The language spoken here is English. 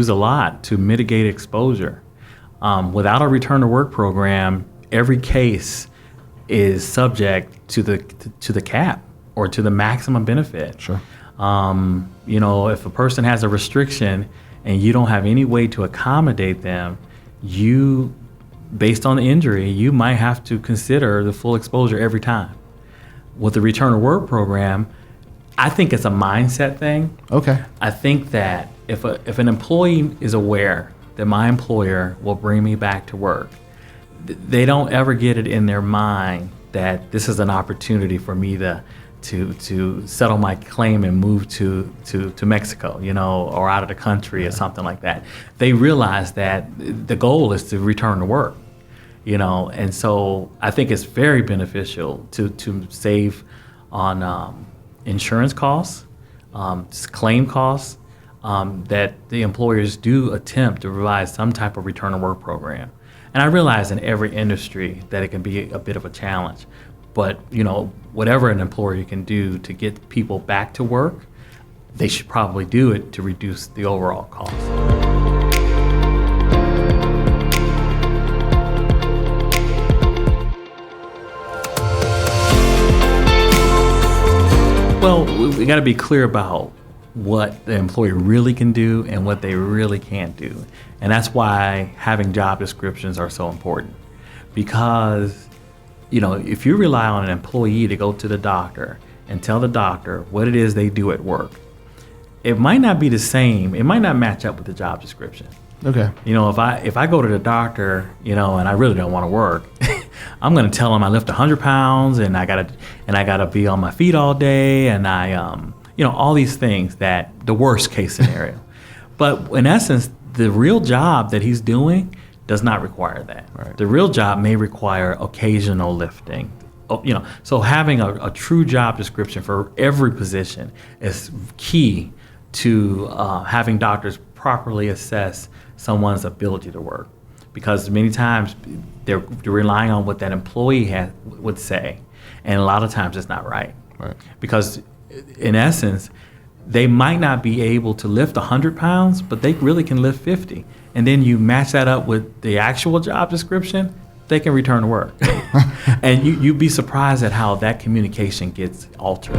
use a lot to mitigate exposure. Without a return to work program, every case is subject to the cap or to the maximum benefit. Sure. If a person has a restriction and you don't have any way to accommodate them, based on the injury, you might have to consider the full exposure every time. With the return to work program, I think it's a mindset thing. Okay. I think that if an employee is aware that my employer will bring me back to work, they don't ever get it in their mind that this is an opportunity for me to settle my claim and move to Mexico, or out of the country or something like that. They realize that the goal is to return to work, and so I think it's very beneficial to save on insurance costs, claim costs, that the employers do attempt to provide some type of return to work program. And I realize in every industry that it can be a bit of a challenge. But, whatever an employer can do to get people back to work, they should probably do it to reduce the overall cost. Well, we got to be clear about what the employer really can do and what they really can't do. And that's why having job descriptions are so important. Because if you rely on an employee to go to the doctor and tell the doctor what it is they do at work, it might not be the same. It might not match up with the job description. Okay. If I go to the doctor, and I really don't want to work, I'm going to tell them I lift 100 pounds and I gotta be on my feet all day and all these things, that the worst case scenario. But in essence, the real job that he's doing does not require that. Right. The real job may require occasional lifting. So having a true job description for every position is key to having doctors properly assess someone's ability to work. Because many times they're relying on what that employee would say, and a lot of times it's not right. Right. Because in essence, they might not be able to lift 100 pounds, but they really can lift 50. And then you match that up with the actual job description, they can return to work. And you'd be surprised at how that communication gets altered.